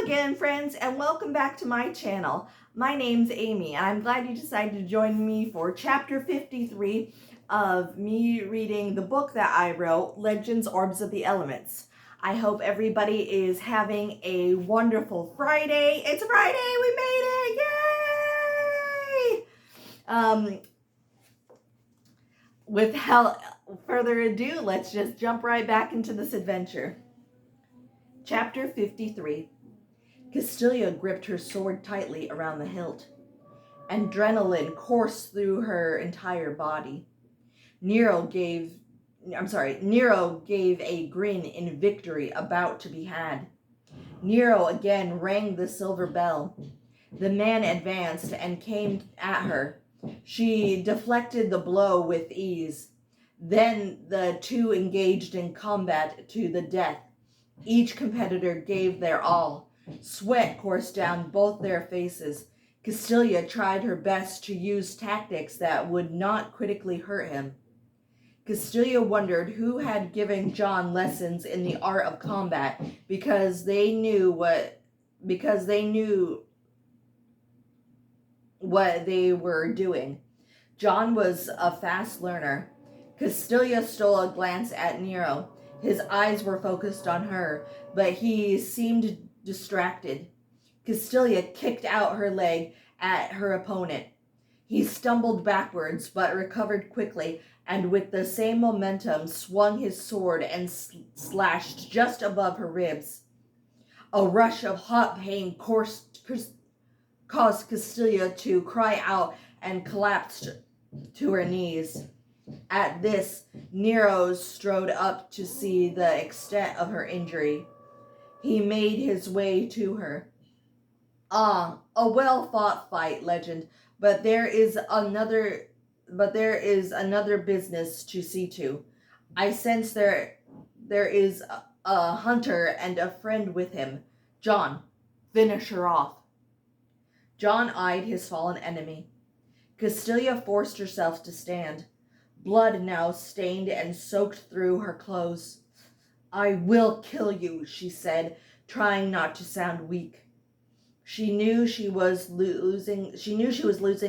again, friends, and welcome back to my channel. My name's Amy, and I'm glad you decided to join me for chapter 53 of me reading the book that I wrote, Legends Orbs of the Elements. I hope everybody is having a wonderful Friday. It's Friday! We made it! Yay! Without further ado, let's just jump right back into this adventure. Chapter 53. Castilia gripped her sword tightly around the hilt. Adrenaline coursed through her entire body. Nero gave a grin in victory about to be had. Nero again rang the silver bell. The man advanced and came at her. She deflected the blow with ease. Then the two engaged in combat to the death. Each competitor gave their all. Sweat coursed down both their faces. Castilia tried her best to use tactics that would not critically hurt him. Castilia wondered who had given John lessons in the art of combat because they knew what they were doing. John was a fast learner. Castilia stole a glance at Nero. His eyes were focused on her, but he seemed distracted. Castilia kicked out her leg at her opponent. He stumbled backwards, but recovered quickly, and with the same momentum swung his sword and slashed just above her ribs. A rush of hot pain caused Castilia to cry out and collapsed to her knees. At this, Nero strode up to see the extent of her injury. He made his way to her. "Ah, a well-fought fight, legend, but there is another business to see to. I sense there is a hunter and a friend with him. John, finish her off." John eyed his fallen enemy. Castilia forced herself to stand. Blood now stained and soaked through her clothes. "I will kill you," she said, trying not to sound weak. She knew she was losing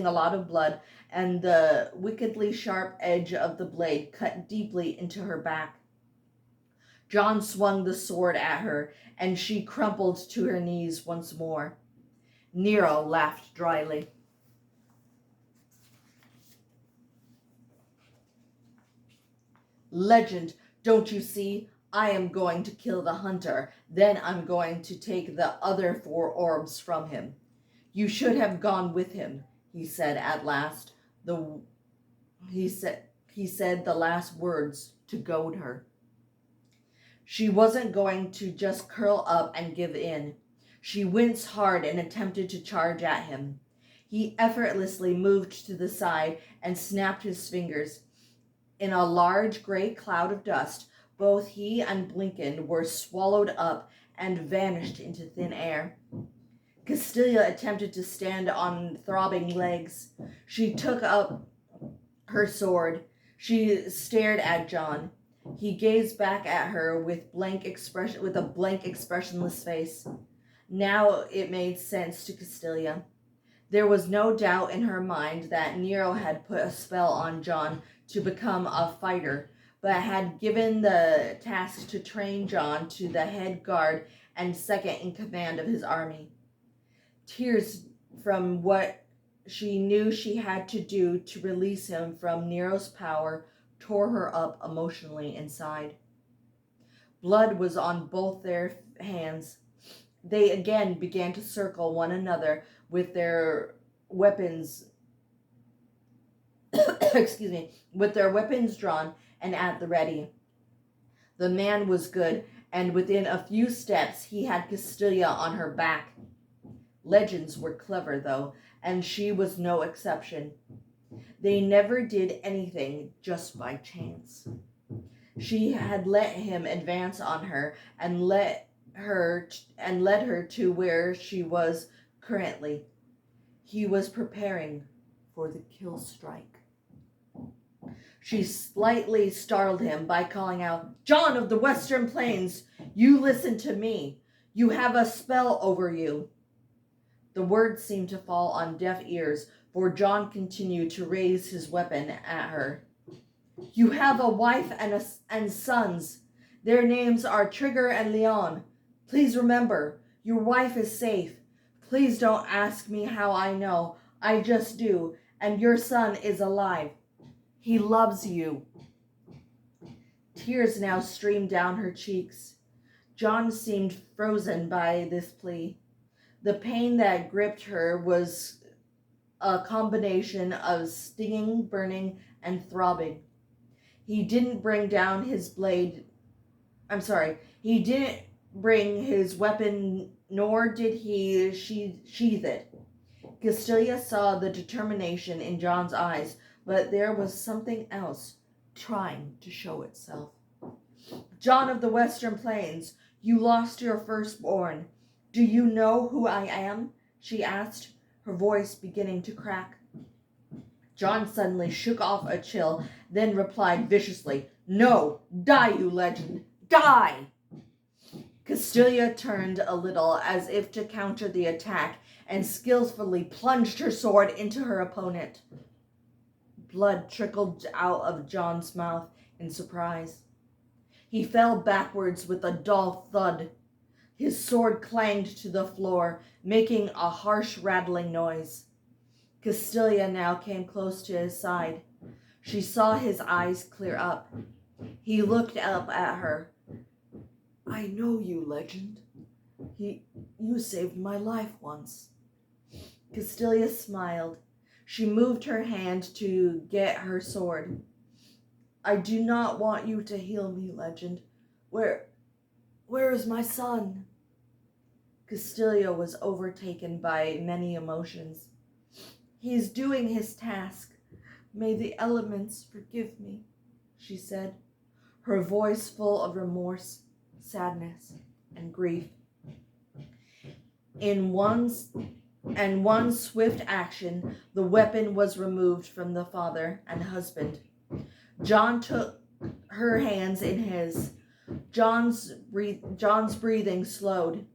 a lot of blood, and the wickedly sharp edge of the blade cut deeply into her back. John swung the sword at her, and she crumpled to her knees once more. Nero laughed dryly. "Legend, don't you see? I am going to kill the hunter. Then I'm going to take the other 4 orbs from him. You should have gone with him," he said at last. He said the last words to goad her. She wasn't going to just curl up and give in. She winced hard and attempted to charge at him. He effortlessly moved to the side and snapped his fingers. In a large gray cloud of dust, both he and Blinken were swallowed up and vanished into thin air. Castilia attempted to stand on throbbing legs. She took up her sword. She stared at John. He gazed back at her with a blank, expressionless face. Now it made sense to Castilia. There was no doubt in her mind that Nero had put a spell on John to become a fighter, but had given the task to train John to the head guard and second in command of his army. Tears from what she knew she had to do to release him from Nero's power tore her up emotionally inside. Blood was on both their hands. They again began to circle one another with their weapons with their weapons drawn and at the ready. The man was good, and within a few steps he had Castilia on her back. Legends were clever, though, and she was no exception. They never did anything just by chance. She had let him advance on her and led her to where she was currently. He was preparing for the kill strike. She slightly startled him by calling out, "John of the Western Plains, you listen to me. You have a spell over you." The words seemed to fall on deaf ears, for John continued to raise his weapon at her. "You have a wife and sons. Their names are Trigger and Leon. Please remember, your wife is safe. Please don't ask me how I know. I just do. And your son is alive. He loves you." Tears now streamed down her cheeks. John seemed frozen by this plea. The pain that gripped her was a combination of stinging, burning, and throbbing. He didn't bring down his blade. He didn't bring his weapon, nor did he sheathe it. Castilia saw the determination in John's eyes, but there was something else trying to show itself. "John of the Western Plains, you lost your firstborn. Do you know who I am?" she asked, her voice beginning to crack. John suddenly shook off a chill, then replied viciously, "No! Die, you legend! Die!" Castilia turned a little as if to counter the attack and skillfully plunged her sword into her opponent. Blood trickled out of John's mouth in surprise. He fell backwards with a dull thud. His sword clanged to the floor, making a harsh rattling noise. Castilia now came close to his side. She saw his eyes clear up. He looked up at her. "I know you, legend. You saved my life once." Castilia smiled. She moved her hand to get her sword. "I do not want you to heal me, legend. Where is my son?" Castilia was overtaken by many emotions. "He is doing his task. May the elements forgive me," she said, her voice full of remorse, sadness, and grief. In one swift action, the weapon was removed from the father and husband. John took her hands in his. John's breathing slowed.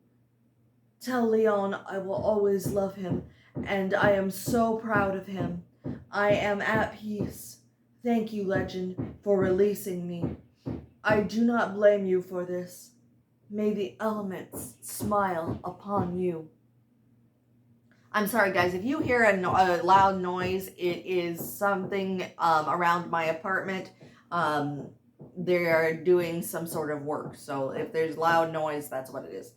"Tell Leon I will always love him, and I am so proud of him. I am at peace. Thank you, legend, for releasing me. I do not blame you for this. May the elements smile upon you." I'm sorry, guys, if you hear a loud noise, it is something around my apartment. They're doing some sort of work, so if there's loud noise, that's what it is.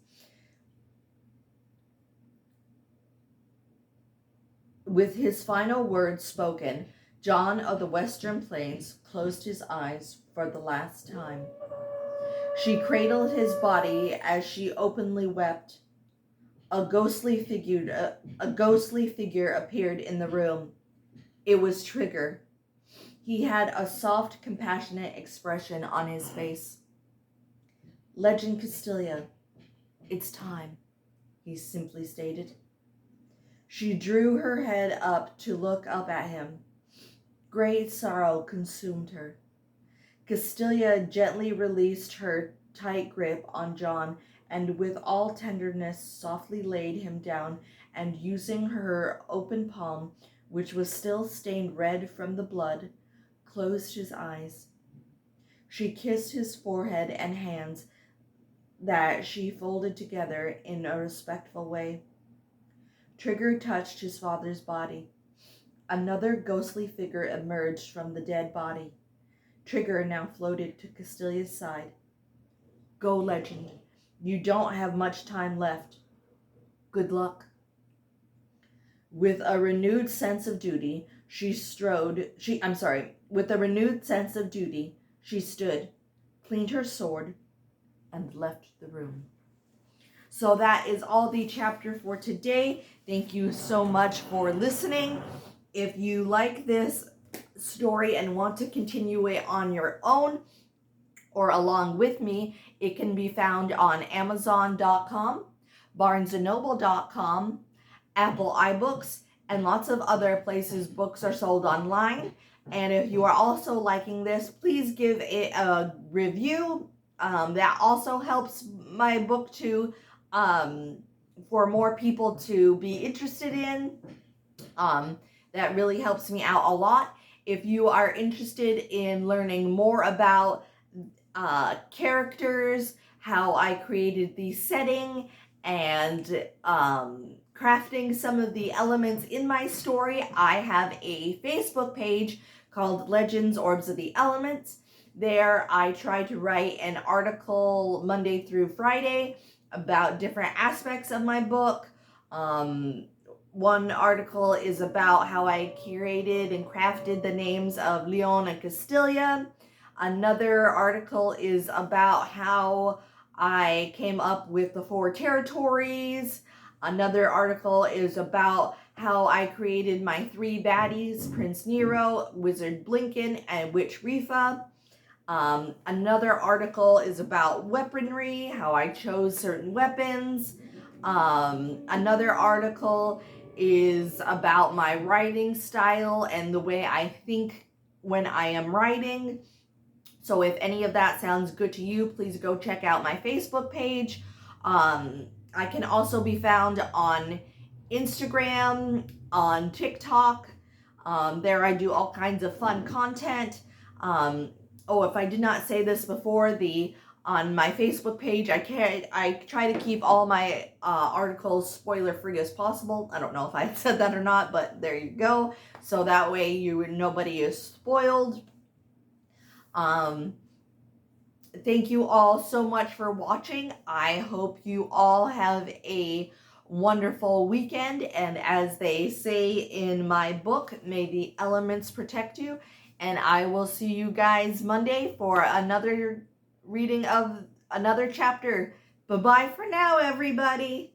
With his final words spoken, John of the Western Plains closed his eyes for the last time. She cradled his body as she openly wept. A ghostly figure appeared in the room. It was Trigger. He had a soft, compassionate expression on his face. "Legend Castilia, it's time," he simply stated. She drew her head up to look up at him. Great sorrow consumed her. Castilia gently released her tight grip on John and with all tenderness softly laid him down, and using her open palm, which was still stained red from the blood, closed his eyes. She kissed his forehead and hands that she folded together in a respectful way. Trigger touched his father's body. Another ghostly figure emerged from the dead body. Trigger now floated to Castilia's side. "Go, legend. You don't have much time left. Good luck." With a renewed sense of duty, she stood, cleaned her sword, and left the room. So that is all the chapter for today. Thank you so much for listening. If you like this story and want to continue it on your own or along with me, it can be found on Amazon.com, BarnesandNoble.com, Apple iBooks, and lots of other places books are sold online. And if you are also liking this, please give it a review. That also helps my book to for more people to be interested in. That really helps me out a lot. If you are interested in learning more about characters, how I created the setting, and crafting some of the elements in my story, I have a Facebook page called Legends Orbs of the Elements. There I try to write an article Monday through Friday about different aspects of my book. One article is about how I curated and crafted the names of Leon and Castilla. Another article is about how I came up with the 4 territories. Another article is about how I created my 3 baddies, Prince Nero, Wizard Blinken, and Witch Rifa. Another article is about weaponry, how I chose certain weapons. Another article is about my writing style and the way I think when I am writing. So if any of that sounds good to you, please go check out my Facebook page. I can also be found on Instagram, on TikTok. There I do all kinds of fun content. If I did not say this before, on my Facebook page, I try to keep all my articles spoiler free as possible. I don't know if I said that or not, but there you go. So that way nobody is spoiled. Thank you all so much for watching. I hope you all have a wonderful weekend, and as they say in my book, may the elements protect you. And I will see you guys Monday for another reading of another chapter. Bye-bye for now, everybody.